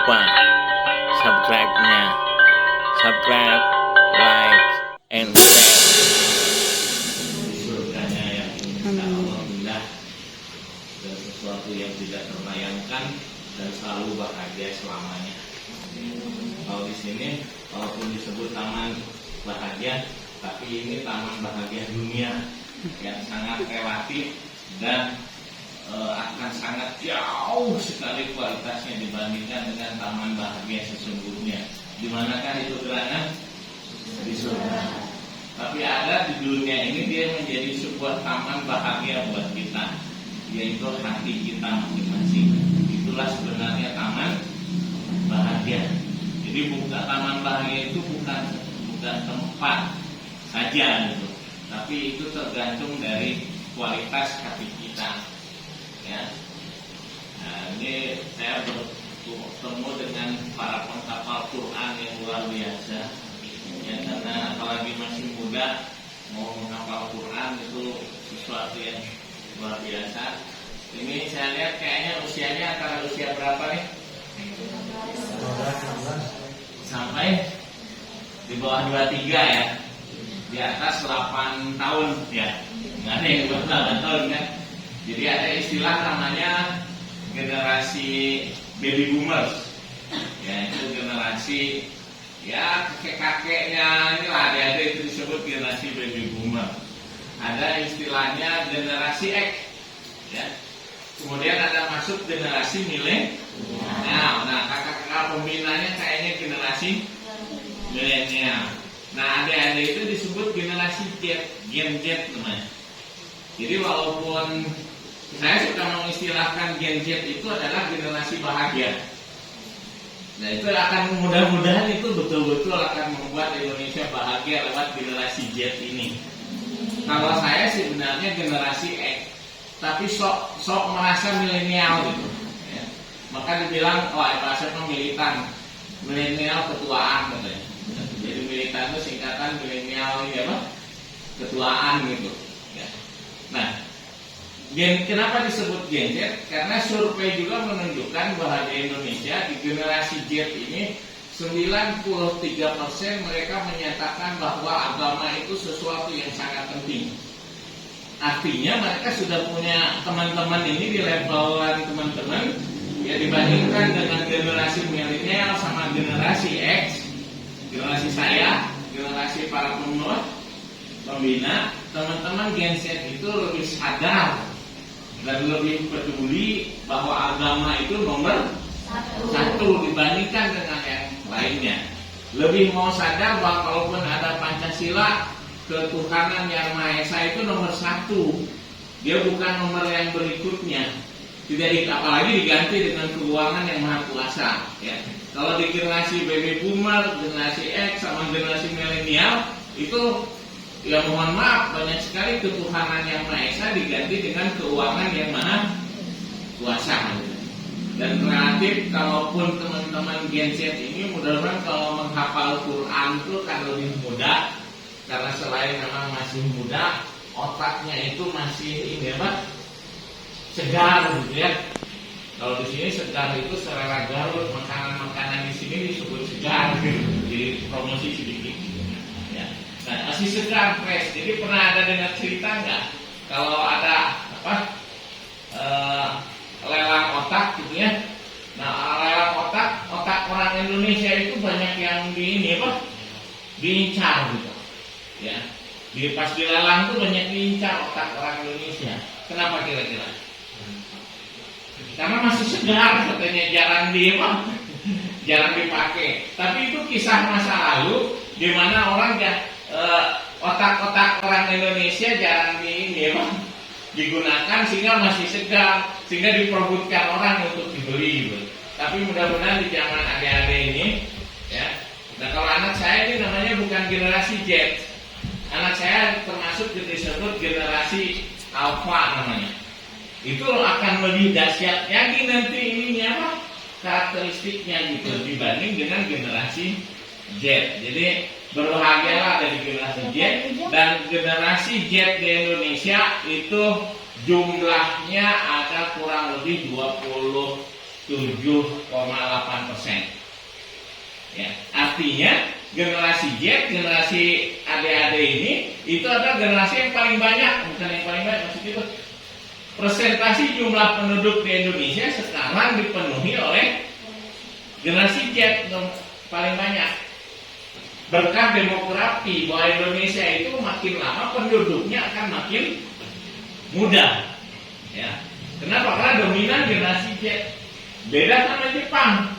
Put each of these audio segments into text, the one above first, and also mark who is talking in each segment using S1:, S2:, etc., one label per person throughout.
S1: lupa subscribe-nya. Subscribe, like, and share. Surganya yang indah dan sesuatu yang tidak terbayangkan dan selalu bahagia selamanya. Kalau di sini, walaupun disebut taman bahagia, tapi ini taman bahagia dunia yang sangat relatif dan akan sangat jauh sekali kualitasnya dibandingkan dengan taman bahagia sesungguhnya. Di manakah itu berada? Di surga. Tapi ada di dunia ini dia menjadi sebuah taman bahagia buat kita, yaitu hati kita masing-masing. Itulah sebenarnya taman bahagia. Jadi bukan taman bahagia itu bukan tempat saja gitu, tapi itu tergantung dari kualitas hati kita. Ya, nah, ini saya bertemu dengan para penghafal Quran yang luar biasa. Ya, karena apalagi masih muda mau menghafal Quran itu sesuatu yang luar biasa. Ini saya lihat kayaknya usianya antara usia berapa nih? Sampai di bawah 23 ya. Di atas 8 tahun ya. Nggak ada yang 8 tahun kan. Jadi ada istilah namanya generasi baby boomers. Ya, itu generasi ya kakek-kakeknya inilah adik-adik itu disebut generasi baby boomer. Ada istilahnya generasi X. Ya. Kemudian ada masuk generasi milenial. Nah, kakak-kakak pembinanya kayaknya generasi milenial. Nah, adik-adik itu disebut generasi Z, Gen Z namanya. Jadi walaupun saya suka mengistilahkan Gen Z itu adalah generasi bahagia. Nah, itu akan mudah-mudahan itu betul-betul akan membuat Indonesia bahagia lewat generasi Z ini. Kalau saya sebenarnya generasi X, tapi sok merasa milenial gitu. Ya. Maka dibilang, wah bahasa militan, milenial ketuaan katanya. Jadi militan itu singkatan milenial ini apa? Ketuaan gitu. Ya. Nah, kenapa disebut Gen Z? Karena survei juga menunjukkan bahwa di Indonesia di generasi Z ini 93% mereka menyatakan bahwa agama itu sesuatu yang sangat penting. Artinya mereka sudah punya teman-teman ini di levelan teman-teman ya, dibandingkan dengan generasi milenial sama generasi X, generasi saya, generasi para pembina, teman-teman Gen Z itu lebih sadar dan lebih peduli bahwa agama itu nomor satu dibandingkan dengan yang lainnya. Lebih mau sadar bahwa kalaupun ada Pancasila, ketuhanan yang Maha Esa itu nomor satu. Dia bukan nomor yang berikutnya. Tidak apalagi diganti dengan keuangan yang Maha Kuasa. Ya. Kalau di generasi baby boomer, generasi X sama generasi milenial itu ya mohon maaf banyak sekali ketuhanan yang Maha Esa diganti dengan keuangan yang Maha Kuasa. Dan relatif kalaupun teman-teman Gen Z ini mudah-mudahan kalau menghafal Quran itu kan lebih mudah. Karena selain memang masih muda, otaknya itu masih ini apa? Segar gitu ya. Kalau di sini segar itu selera Garut, makanan-makanan di sini disebut segar gitu. Jadi promosi sedikit. Ya. Nah, masih segar, fresh. Jadi pernah ada dengar cerita nggak? Kalau ada apa? Lelang otak gitu ya. Nah, lelang otak orang Indonesia itu banyak yang di ini apa? Diincar gitu. Ya, pas dilelang tuh banyak diincar otak orang Indonesia. Kenapa kira-kira? Karena masih segar katanya, jarang dipakai. Tapi itu kisah masa lalu di mana orang otak-otak orang Indonesia jarang digunakan sehingga masih segar, sehingga diperebutkan orang untuk dibeli gitu. Tapi mudah-mudahan di zaman adik-adik ini ya. Nah, kalau anak saya ini namanya bukan generasi Z. Anak saya termasuk disebut generasi Alpha namanya. Itu akan lebih dahsyat lagi nanti ininya apa? Karakteristiknya gitu dibanding dengan generasi Z. Jadi berbahagialah dari generasi Z. Dan generasi Z di Indonesia itu jumlahnya ada kurang lebih 20 7,8%. Ya, artinya generasi Z, generasi adik-adik ini itu adalah generasi yang paling banyak, bukan yang paling banyak, maksud itu presentasi jumlah penduduk di Indonesia sekarang dipenuhi oleh generasi Z paling banyak. Berkat demografi bahwa Indonesia itu makin lama penduduknya akan makin muda. Ya. Kenapa? Karena dominan generasi Z. Beda sama Jepang.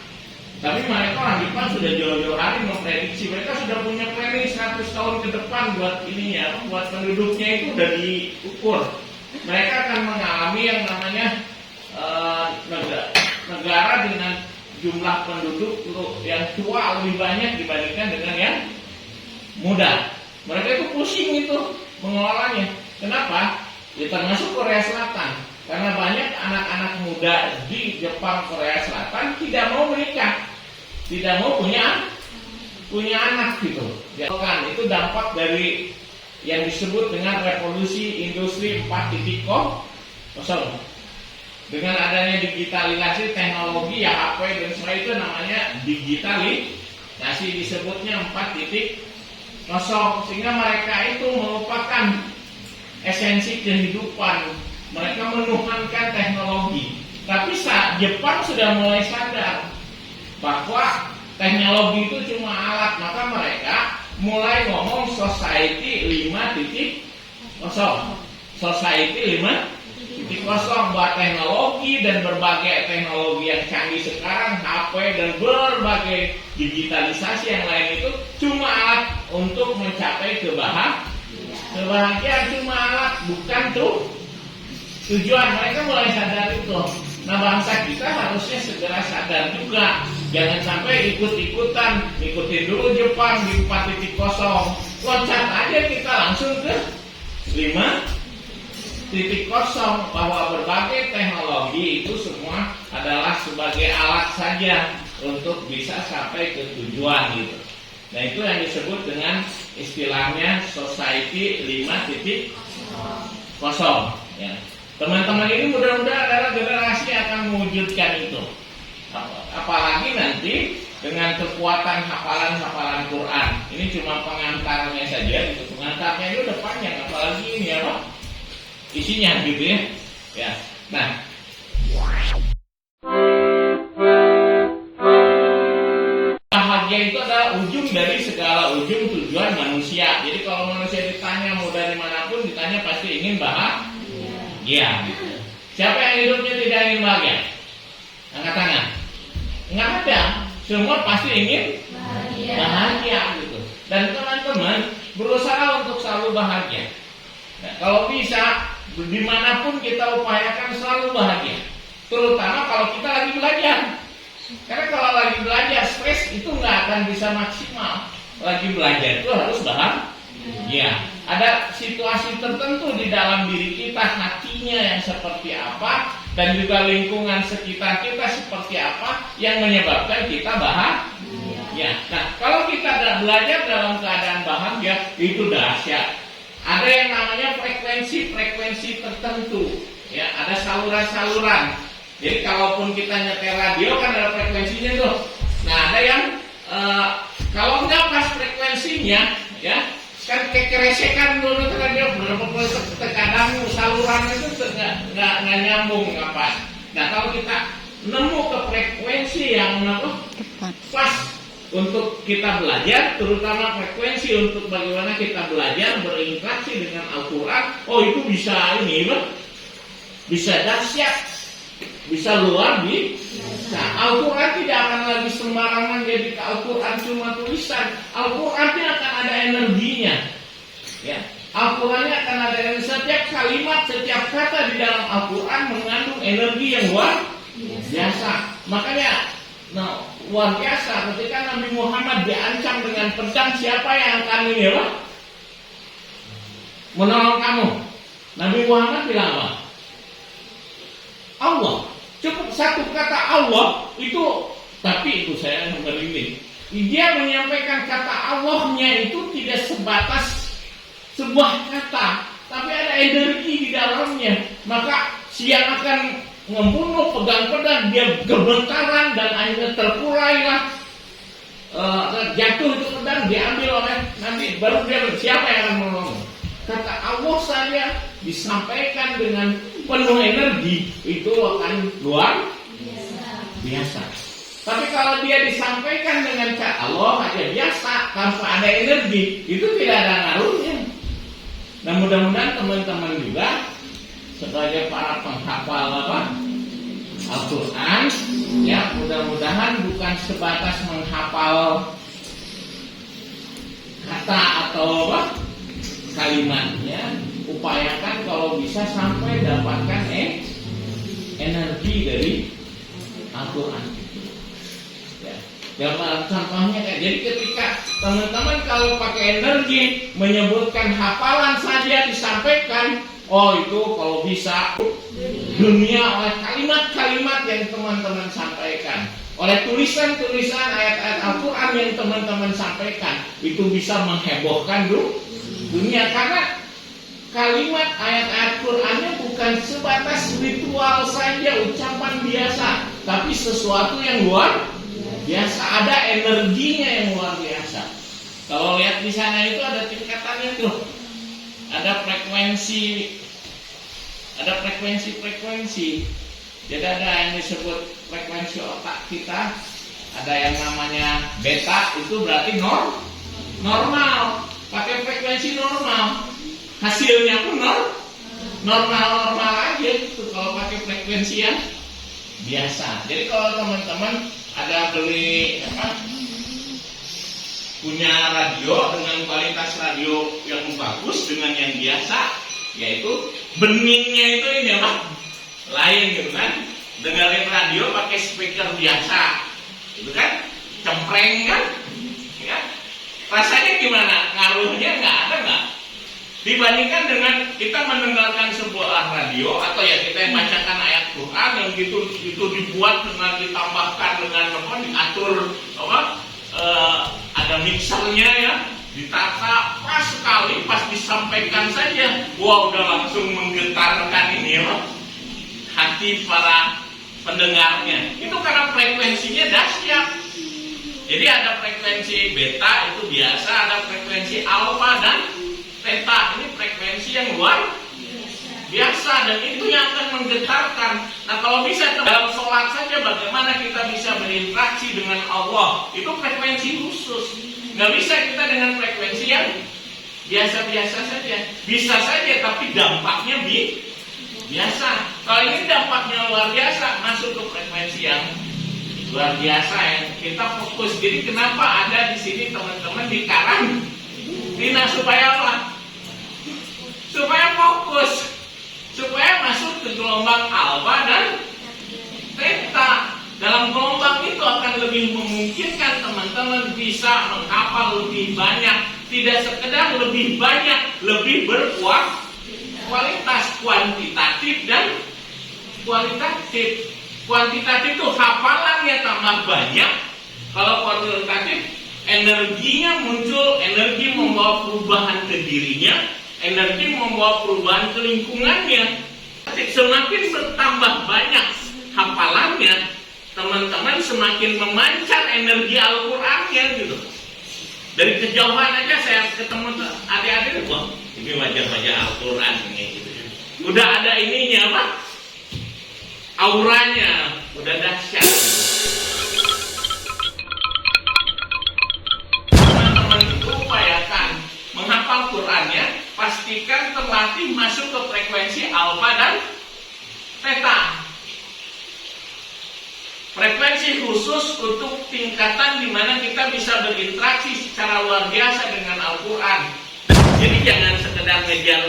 S1: Tapi mereka orang Jepang sudah jauh-jauh hari memprediksi, mereka sudah punya planning 100 tahun ke depan buat ininya, buat penduduknya itu udah diukur. Mereka akan mengalami yang namanya negara dengan jumlah penduduk yang tua lebih banyak dibandingkan dengan yang muda. Mereka itu pusing itu mengelolanya. Kenapa? Ya termasuk Korea Selatan. Karena banyak anak-anak muda di Jepang, Korea Selatan tidak mau menikah, tidak mau punya anak gitu. Ya, kan itu dampak dari yang disebut dengan revolusi industri 4.0. Dengan adanya digitalisasi teknologi ya HP dan semua itu namanya digitalisasi, disebutnya 4.0, sehingga mereka itu melupakan esensi kehidupan. Mereka menuhankan teknologi. Tapi saat Jepang sudah mulai sadar bahwa teknologi itu cuma alat, maka mereka mulai ngomong society 5.0. Society 5.0 buat teknologi dan berbagai teknologi yang canggih sekarang, HP dan berbagai digitalisasi yang lain itu cuma alat untuk mencapai kebahagiaan, cuma alat, bukan tujuan. Mereka mulai sadar itu. Nah, bangsa kita harusnya segera sadar juga. Jangan sampai ikutin dulu Jepang di 4.0. Loncat aja kita langsung ke 5.0, bahwa berbagai teknologi itu semua adalah sebagai alat saja untuk bisa sampai ke tujuan gitu. Nah, itu yang disebut dengan istilahnya society 5.0. Ya. Teman-teman ini mudah-mudahan adalah generasi yang akan mewujudkan itu. Apalagi nanti dengan kekuatan hafalan Quran. Ini cuma pengantarnya saja, gitu. Pengantarnya itu udah panjang, apalagi ini apa? Isinya gitu ya. Ya. Nah, bahagia itu adalah ujung dari segala ujung tujuan manusia. Jadi kalau manusia ditanya mau dari manapun ditanya pasti ingin bahagia. Ya, gitu. Siapa yang hidupnya tidak ingin bahagia? Angkat tangan. Nggak ada. Semua pasti ingin bahagia gitu. Dan teman-teman berusaha untuk selalu bahagia. Nah, kalau bisa, dimanapun kita upayakan selalu bahagia. Terutama kalau kita lagi belajar. Karena kalau lagi belajar stres itu nggak akan bisa maksimal. Lagi belajar itu harus bahagia. Ada situasi tertentu di dalam diri kita, hatinya yang seperti apa, dan juga lingkungan sekitar kita seperti apa yang menyebabkan kita bahagia. Nah, kalau kita belajar dalam keadaan bahagia, itu dahsyat. Ada yang namanya frekuensi tertentu, ya, ada saluran-saluran. Jadi kalaupun kita nyetel radio kan ada frekuensinya tuh. Nah, ada yang kalau nggak pas frekuensinya, ya. Kan kekeresekan dulu radio berapa tekanan saluran itu nggak nyambung apa. Nah, kalau kita nemu ke frekuensi yang pas untuk kita belajar, terutama frekuensi untuk bagaimana kita belajar berinteraksi dengan Al-Quran, itu bisa bisa dahsyat, bisa luar biasa. Al-Quran tidak akan lagi sembarangan jadi Al-Quran cuma tulisan. Al-Qurannya akan ada energinya. Ya, Al-Qurannya akan ada energi. Setiap kalimat, setiap kata di dalam Al-Quran mengandung energi yang luar biasa. Makanya, luar biasa ketika Nabi Muhammad diancam dengan pedang, siapa yang akan menolong kamu? Nabi Muhammad bilang apa? Allah. Cukup satu kata Allah itu, tapi itu saya merinding. Dia menyampaikan kata Allahnya itu tidak sebatas sebuah kata, tapi ada energi di dalamnya. Maka yang akan membunuh, pegang pedang, dia gemetaran dan akhirnya terkulailah jatuh itu pedang, diambil oleh Nabi. Baru dia siapa yang akan menolong? Kata Allah saja disampaikan dengan penuh energi itu akan luar biasa. Tapi kalau dia disampaikan dengan cara Allah aja biasa tanpa ada energi, itu tidak ada ngaruhnya. Nah mudah-mudahan teman-teman juga sebagai para penghafal Al-Quran, ya mudah-mudahan bukan sebatas menghafal kata atau kalimatnya, upayakan kalau bisa sampai dapatkan energi dari Al-Quran. Ya, contohnya kayak jadi ketika teman-teman kalau pakai energi menyebutkan hafalan saja disampaikan, oh itu kalau bisa dunia oleh kalimat-kalimat yang teman-teman sampaikan, oleh tulisan-tulisan ayat-ayat Al-Quran yang teman-teman sampaikan, itu bisa menghebohkan dunia karena kalimat ayat-ayat Qurannya bukan sebatas ritual saja, ucapan biasa, tapi sesuatu yang luar biasa, ada energinya yang luar biasa. Kalau lihat di sana itu ada tingkatannya tuh, ada frekuensi. Jadi ada yang disebut frekuensi otak kita, ada yang namanya beta, itu berarti normal, pakai frekuensi normal, hasilnya pun normal aja itu kalau pakai frekuensi yang biasa. Jadi kalau teman-teman ada beli punya radio dengan kualitas radio yang bagus dengan yang biasa, yaitu beningnya itu ini lain gitu kan. Dengerin radio pakai speaker biasa, itu kan cempreng kan, ya. Rasanya gimana? Ngaruhnya nggak? Dibandingkan dengan kita mendengarkan sebuah radio atau ya kita yang bacakan ayat Quran yang itu dibuat dengan ditambahkan dengan diatur ada mixernya ya, ditata pas sekali, pas disampaikan saja, wah udah langsung menggetarkan ini hati para pendengarnya. Itu karena frekuensinya dahsyat. Jadi ada frekuensi beta itu biasa, ada frekuensi alfa dan theta, ini frekuensi yang luar biasa dan itu yang akan menggetarkan. Nah kalau bisa dalam sholat saja bagaimana kita bisa berinteraksi dengan Allah, itu frekuensi khusus. Nggak bisa kita dengan frekuensi yang biasa-biasa saja. Bisa saja tapi dampaknya biasa. Kalau ini dampaknya luar biasa, masuk ke frekuensi yang luar biasa yang kita fokus. Jadi kenapa ada di sini teman-teman di karantina supaya apa? Supaya fokus, supaya masuk ke gelombang alfa dan theta. Dalam gelombang itu akan lebih memungkinkan teman-teman bisa menghafal lebih banyak, tidak sekedar lebih banyak, lebih berkualitas, kuantitatif dan kualitatif. Kuantitatif itu hafalannya tambah banyak. Kalau kualitatif energinya muncul, energi membawa perubahan ke dirinya, energi membawa perubahan ke lingkungannya. Semakin bertambah banyak hafalannya, teman-teman semakin memancar energi Al-Qurannya gitu. Dari kejauhan aja saya ketemu adik-adik, wah ini wajah-wajah Al-Quran ini gitu. Udah ada ininya auranya udah dahsyat. Teman-teman itu upayakan menghafal Qurannya, pastikan terlatih masuk ke frekuensi alfa dan theta. Frekuensi khusus untuk tingkatan di mana kita bisa berinteraksi secara luar biasa dengan Al-Quran. Jadi jangan sekedar ngejar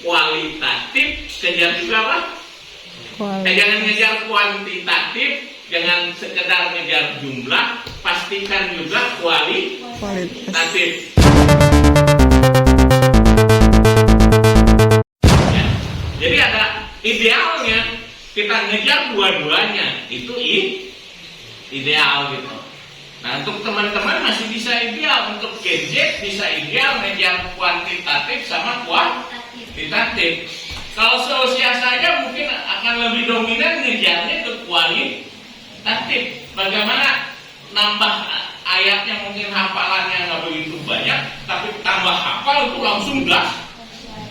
S1: kualitatif, kejar juga apa? Jangan ngejar kuantitatif, jangan sekedar ngejar jumlah, pastikan juga kualitatif. Ya. Jadi ada idealnya kita ngejar dua-duanya, itu ideal gitu. Nah untuk teman-teman masih bisa ideal, untuk gadget bisa ideal ngejar kuantitatif sama kualitatif. Kalau seusia saja mungkin akan lebih dominan ngejarnya ke kualitatif. Bagaimana nambah ayatnya, mungkin hafalannya nggak begitu banyak, tapi tambah hafal itu langsung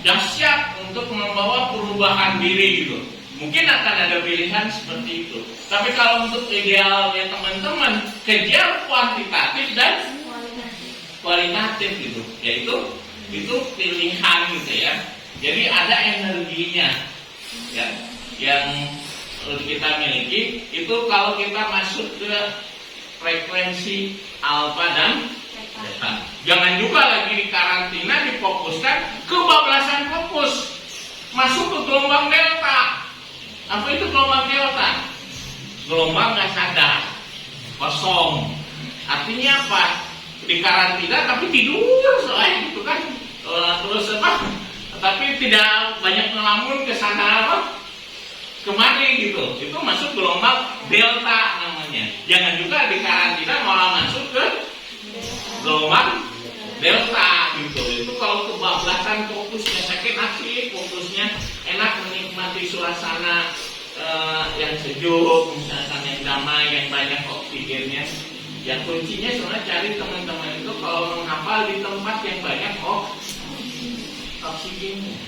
S1: dahsyat untuk membawa perubahan diri gitu. Mungkin akan ada pilihan seperti itu. Tapi kalau untuk idealnya teman-teman, kejar kuantitatif dan kualitatif gitu, yaitu itu pilihan gitu ya. Jadi ada energinya ya, yang kita miliki itu kalau kita masuk ke frekuensi alfa dan beta. Jangan juga lagi di karantina difokuskan kebablasan fokus, masuk ke gelombang delta. Apa itu gelombang delta? Gelombang nggak sadar, kosong. Artinya apa? Di karantina tapi tidur soalnya gitu kan. Terus apa? Tapi tidak banyak ngelamun ke sana apa? Kemari gitu. Itu masuk gelombang delta namanya. Jangan juga di karantina malah masuk ke gelombang delta gitu. Itu kalau kebablasan fokusnya sakit hati, fokusnya enak menikmati suasana yang sejuk, misalkan yang damai, yang banyak oksigennya. Ya kuncinya sebenarnya cari teman-teman itu kalau menghafal di tempat yang banyak oksigennya.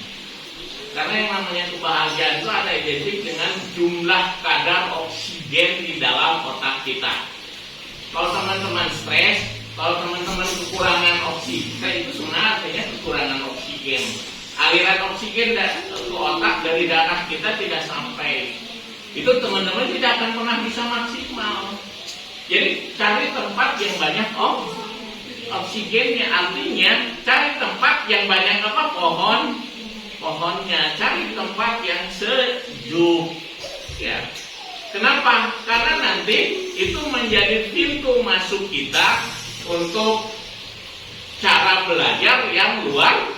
S1: Karena yang namanya kebahagiaan itu ada identik dengan jumlah kadar oksigen di dalam otak kita. Kalau teman-teman stres, kalau teman-teman kekurangan oksigen, itu sebenarnya artinya kekurangan oksigen. Aliran oksigen ke otak dari darah kita tidak sampai. Itu teman-teman tidak akan pernah bisa maksimal. Jadi cari tempat yang banyak oksigennya, artinya cari tempat yang banyak pohonnya, cari tempat yang sejuk. Ya. Kenapa? Karena nanti itu menjadi pintu masuk kita untuk cara belajar yang luar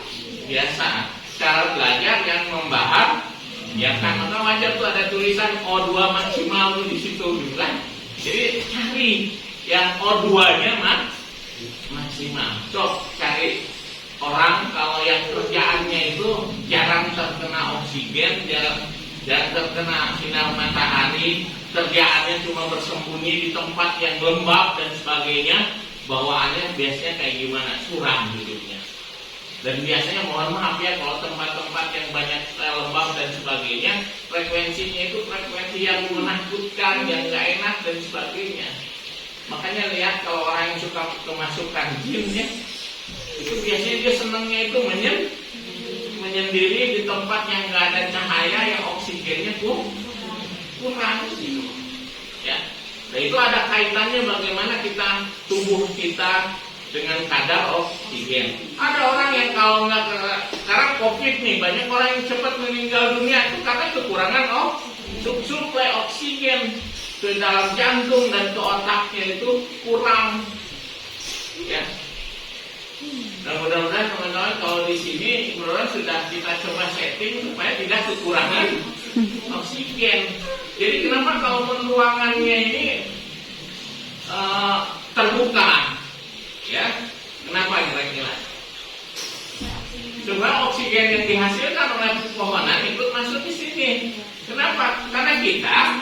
S1: biasa, cara belajar yang membahas. Ya kan, maka wajar tuh ada tulisan O2 maksimal di situ gitu kan. Jadi cari yang O2-nya maksimal. Coba cari orang kalau yang kerjaannya itu jarang terkena oksigen, jarang terkena sinar matahari, kerjaannya cuma bersembunyi di tempat yang lembab dan sebagainya, bawaannya biasanya kayak gimana? Suram hidupnya. Dan biasanya mohon maaf ya, kalau tempat-tempat yang banyak lembab dan sebagainya, frekuensinya itu frekuensi yang menakutkan, yang gak enak dan sebagainya. Makanya lihat kalau orang yang suka kemasukan jin ya, itu biasanya dia senangnya itu menyendiri di tempat yang gak ada cahaya, yang oksigennya kurang gitu. Ya. Nah itu ada kaitannya bagaimana kita tubuh kita dengan kadar oksigen. Ada orang yang kalau nggak, sekarang COVID nih, banyak orang yang cepat meninggal dunia itu karena kekurangan suplai oksigen ke dalam jantung dan ke otaknya itu kurang. Ya. Nah mudah-mudahan teman-teman kalau di sini mudah-mudahan sudah kita coba setting supaya tidak kekurangan oksigen. Jadi kenapa kalau ruangannya ini terbuka? Ya, kenapa kira-kira? Coba oksigen yang dihasilkan oleh pepohonan ikut masuk di sini. Kenapa? Karena kita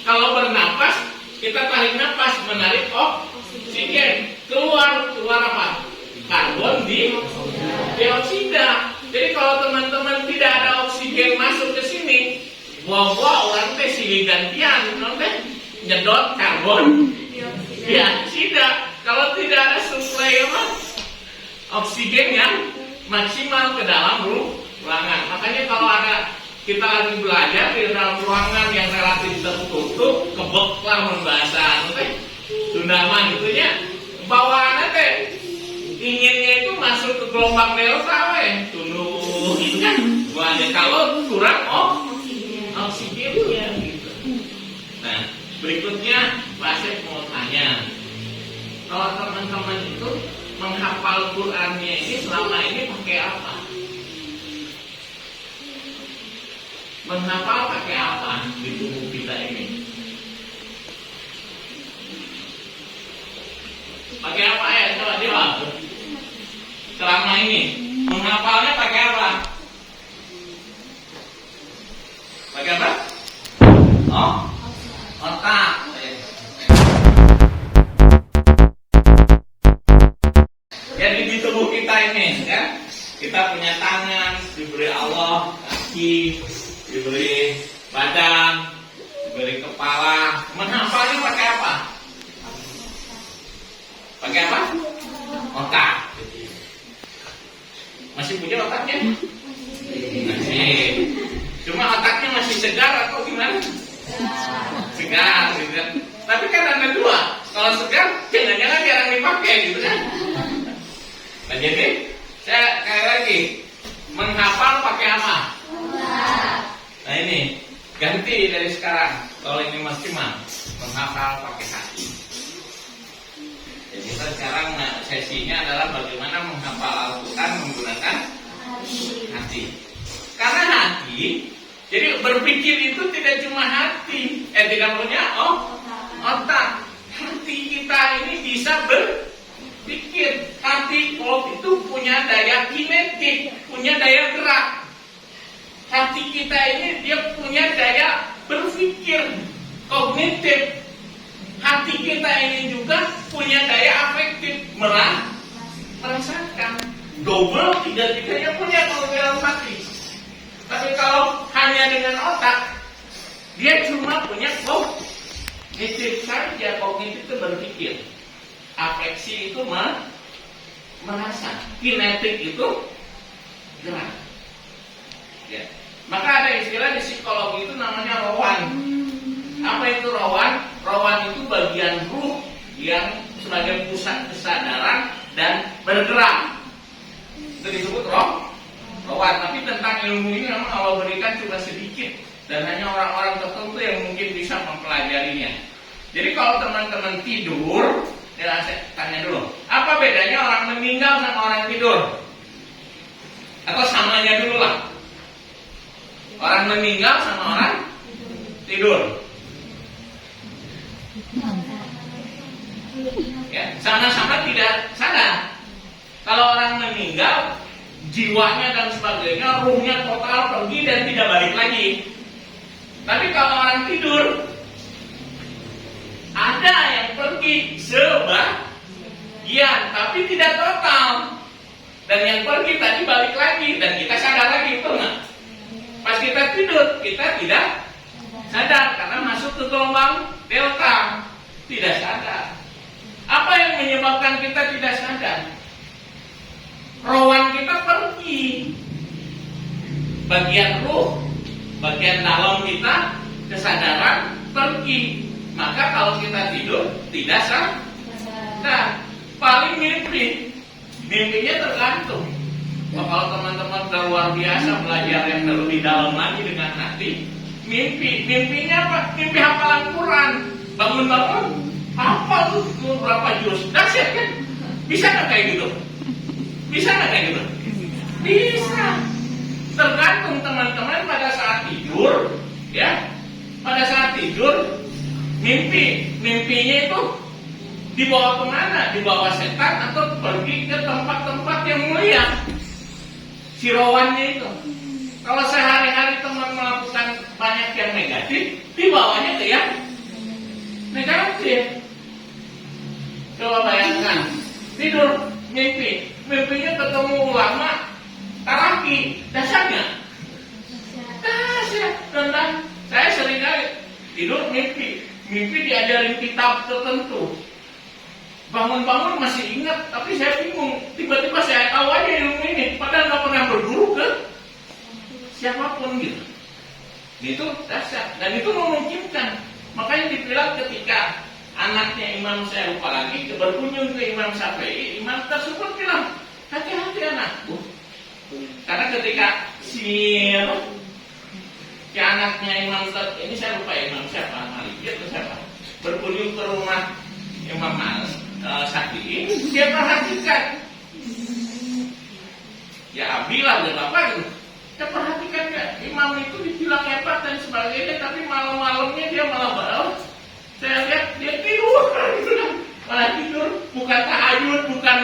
S1: kalau bernapas, kita tarik napas, menarik oksigen, keluar apa? Karbon dioksida. Jadi kalau teman-teman tidak ada oksigen masuk ke sini, buah-buah orang teh silih gantian, nyedot karbon dioksida. Kalau tidak ada suplai oksigen yang maksimal ke dalam ruangan. Makanya kalau ada kita lagi belajar di dalam ruangan yang relatif tertutup, kebeklah membahasa Sundaman gitu ya. Bawaannya teh inginnya itu masuk ke gelombang delta tunduk gitu kan. Buahnya kalau kurang oksigennya gitu. Nah, berikutnya Pak Asep mau tanya. Kalau teman-teman itu menghafal Qurannya ini selama ini pakai apa? Menghafal pakai apa di tubuh kita ini? Pakai apa ya? Coba jawab. Selama ini menghafalnya pakai apa? otak. Jadi di tubuh kita ini, ya, kita punya tangan, diberi Allah, kaki, diberi badan, diberi kepala. Menghafalnya pakai apa? Pakai apa? Otak. Masih punya otaknya? Masih. Cuma otaknya masih segar atau gimana? Segar, gitu kan. Tapi kan ada dua. Kalau segar, jangan-jangan jarang dipakai, gitu kan. Nah jadi, saya kayak lagi menghafal pakai apa? Nah ini, ganti dari sekarang. Kalau ini masih menghafal pakai hati. Jadi kita sekarang sesinya adalah bagaimana menghafal Al-Quran menggunakan hati. Karena hati, jadi berpikir itu tidak cuma hati, tidak punya otak. Hati kita ini bisa berpikir. Hati itu punya daya kinetik, punya daya gerak. Hati kita ini dia punya daya berpikir kognitif. Hati kita ini juga punya daya afektif, merasakan. Double, tiga-tiganya punya kalau dalam hati. Tapi kalau hanya dengan otak, dia cuma punya kognitif saja. Kognitif itu berpikir, afeksi itu merasa, kinetik itu gerak. Ya. Maka ada istilah di psikologi itu namanya rowan. Apa itu rowan? Rowan itu bagian ruh yang sebagai pusat kesadaran dan bergerak. Itu disebut rowan. Tapi tentang ilmu ini memang Allah berikan cuma sedikit dan hanya orang-orang tertentu yang mungkin bisa mempelajarinya. Jadi kalau teman-teman tidur, ya saya tanya dulu, apa bedanya orang meninggal sama orang tidur? Atau samanya dulu lah. Orang meninggal sama orang tidur. Ya, sama-sama tidak sadar. Kalau orang meninggal, jiwanya dan sebagainya, ruhnya total pergi dan tidak balik lagi. Tapi kalau orang tidur, ada yang pergi sebagian, tapi tidak total. Dan yang pergi tadi balik lagi dan kita sadar lagi, betul nggak? Pas kita tidur, kita tidak sadar karena masuk ke gelombang delta, tidak sadar. Apa yang menyebabkan kita tidak sadar? Rowan kita pergi, bagian ruh, bagian dalam kita, kesadaran pergi. Maka kalau kita tidur tidak sadar. Nah, paling mimpinya tergantung. Kalau teman-teman sudah luar biasa belajar yang lebih dalam lagi dengan hati, mimpinya apa? Mimpi hafalan Quran. Bangun-bangun hafal tuh berapa juz. Dahsyat kan? Bisa nggak kayak gitu? Bisa nggak kayak gitu? Bisa. Tergantung teman-teman pada saat tidur, ya. Pada saat tidur, mimpinya itu dibawa kemana? Dibawa setan atau pergi ke tempat-tempat yang mulia? Si rowannya itu. Kalau sehari-hari teman melakukan banyak yang negatif, dibawanya ke yang negatif. Coba bayangkan, tidur, mimpinya ketemu ulama, taraki, dasarnya. Dahsyat, dan saya sering kali tidur mimpi diajarin kitab tertentu. Bangun-bangun masih ingat, tapi saya bingung. Tiba-tiba saya tahu aja ilmu ini, padahal nggak pernah berguru ke siapapun gitu. Itu dahsyat dan itu memungkinkan. Makanya dibilang ketika anaknya Imam, saya lupa lagi, berkunjung ke Imam Syafi'i, Imam tersebut bilang, hati-hati anakku. Karena ketika si anaknya Imam ini saya lupa Imam siapa, Maliki atau siapa, berkunjung ke rumah Imam Syafi'i, dia perhatikan. Ya abilah dan apa gitu. Dia perhatikan ya, Imam itu dibilang hebat dan sebagainya, tapi malam-malamnya dia malah bawah. Saya lihat dia tidur, gitu kan. Malah tidur, bukan tahajud, bukan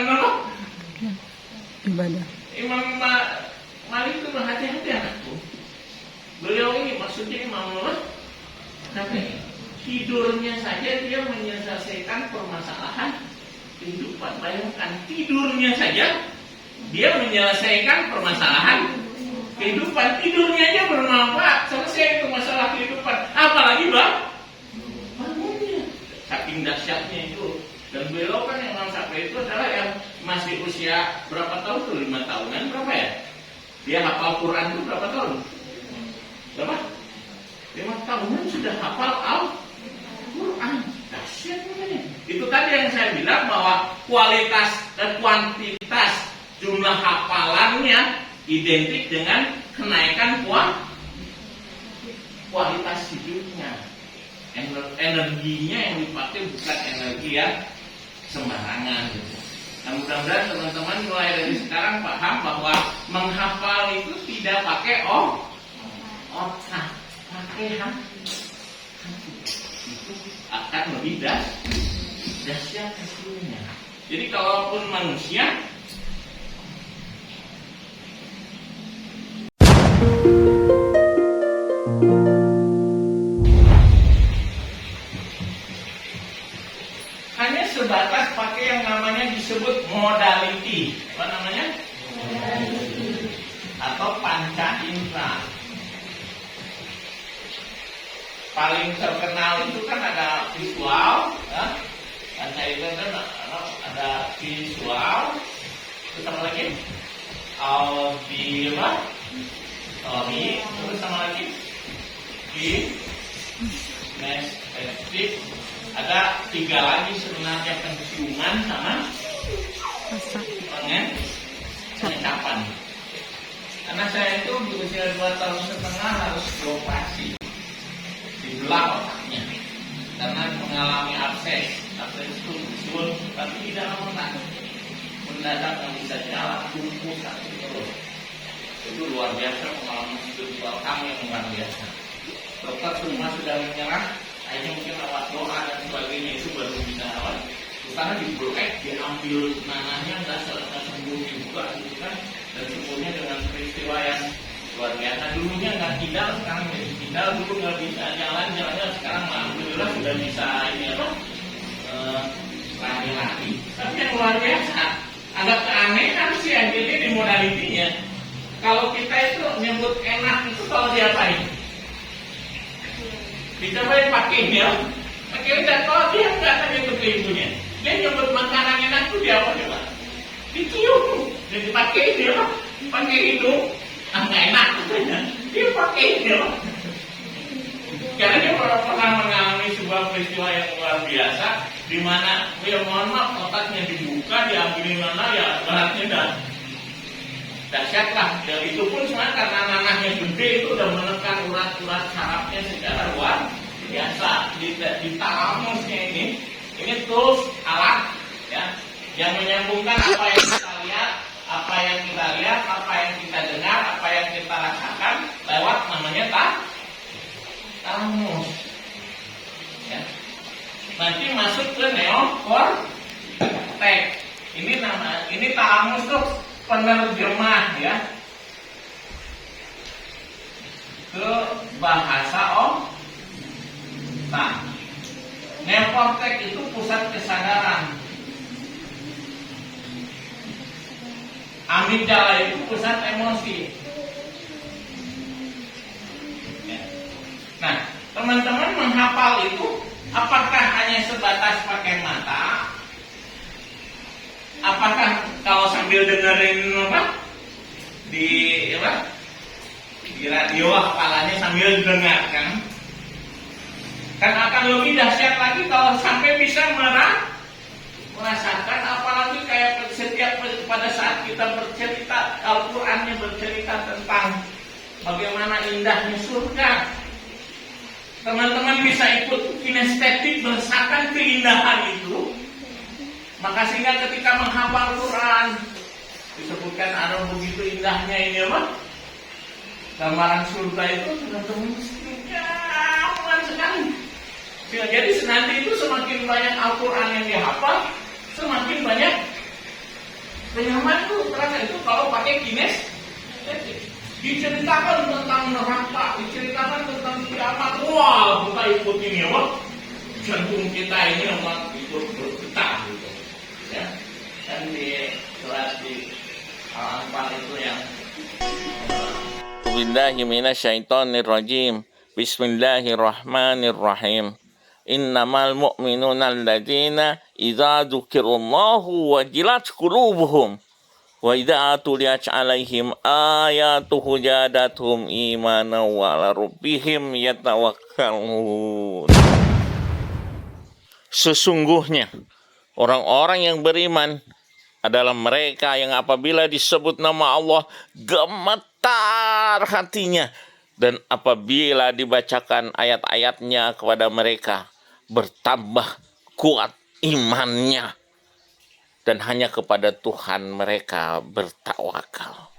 S2: ibadah.
S1: Imam Malik itu berhati-hati anakku. Beliau ini maksudnya Imam Tapi tidurnya saja dia menyelesaikan permasalahan kehidupan. Bayangkan, tidurnya saja dia menyelesaikan permasalahan kehidupan. Tidurnya aja bermanfaat, selesai itu masalah kehidupan. Apalagi bangunnya. Saking dahsyatnya itu. Dan beliau kan yang Imam Syafi'i itu adalah yang masih usia berapa tahun tuh? 5 tahunan berapa ya? Dia hafal Quran itu berapa tahun? Berapa? 5 tahunan sudah hafal Al-Quran. Dahsyat namanya. Itu tadi yang saya bilang bahwa kualitas dan kuantitas jumlah hafalannya identik dengan kenaikan kualitas hidupnya. Energinya yang dipakai bukan energi yang sembarangan. Nah, mudah-mudahan teman-teman mulai dari sekarang paham bahwa menghafal itu tidak pakai otak, pakai hati. Itu akan lebih dahsyat hasilnya. Jadi kalaupun manusia hanya sebatas pakai yang namanya disebut modality. Apa namanya? Modality. Atau panca indera. Paling terkenal itu kan ada visual, ya. Panca indera kan ada visual. Terus apa lagi? Auditory. Terus sama lagi? Kinesthetic. Ada 3 lagi sebenarnya, penciuman sama pengecapan. Karena saya itu di usia 2,5 tahun harus beroperasi, dibelah otaknya karena mengalami abses itu usul, tapi di dalam otak mendadak yang bisa jalan lumpuh satu terus. Itu luar biasa pengalaman spiritual kami yang luar biasa. Dokter semua sudah menyerah. Hanya mungkin lewat doa dan sebagainya itu baru bisa awal. Karena dibolek, diambil nanahnya nggak sembuh juga gitu kan. Dan sembuhnya dengan peristiwa yang luar biasa. Dulunya nggak kidal, sekarang jadi kidal. Dulu nggak bisa jalan-jalan, sekarang alhamdulillah sudah bisa ini apa? Lari-lari. Tapi yang luar biasa, agak keanehan sih akhirnya di modalitinya. Kalau kita itu nyebut enak itu kalau diapain? Dicobain pakai dia, pakai lidah. Kalau dia nggak tanya ke ibunya, dia nyebut makanan enak itu dia apa coba? Dicium, jadi pakai dia, pakai hidung, nggak enak katanya. Dia pakai dia, karena dia pernah mengalami sebuah peristiwa yang luar biasa, di mana ya mohon maaf otaknya dibuka, diambilin mana ya beratnya dan dahsyat lah. Dan itu pun sebenarnya karena nanahnya gede itu udah menekan urat-urat sarafnya secara luar biasa. Di talamusnya ini tools alat ya yang menyambungkan apa yang kita lihat, apa yang kita dengar, apa yang kita rasakan lewat namanya talamus. Ya. Nanti masuk ke neokortex. Ini talamus tuh penerjemah ya ke bahasa otak. Neokortex itu pusat kesadaran. Amigdala itu pusat emosi. Ya. Nah, teman-teman menghafal itu apakah hanya sebatas pakai mata? Apakah kalau sambil dengerin di radio hafalannya sambil dengar kan akan lebih dahsyat lagi kalau sampai bisa merasakan, apalagi kayak setiap pada saat kita bercerita Al-Qur'annya bercerita tentang bagaimana indahnya surga. Teman-teman bisa ikut kinestetik merasakan keindahan itu. Maka sehingga ketika menghafal Quran disebutkan ada begitu indahnya ini apa? Gambaran surga itu teman-teman nyaman sekali. Jadi nanti itu semakin banyak Al-Quran yang dihafal, semakin banyak kenyaman itu terasa itu kalau pakai kinestetik. diceritakan tentang neraka, diceritakan tentang kiamat. Wah, kita ikut ini, wah, jantung kita ini memang ikut bergetar gitu. Ya, kan di kelas di Al-Anfal itu yang Billahi minasyaitonirrajim. Bismillahirrahmanirrahim. Innamal mu'minuna alladzina idza dzukirallahu wajilat qulubuhum wa idza tuliyat 'alaihim ayatuhu zadatuhum imanan wa 'ala rabbihim yatawakkalun. Sesungguhnya orang-orang yang beriman adalah mereka yang apabila disebut nama Allah gemetar hatinya, dan apabila dibacakan ayat-ayatnya kepada mereka bertambah kuat imannya, dan hanya kepada Tuhan mereka bertawakal.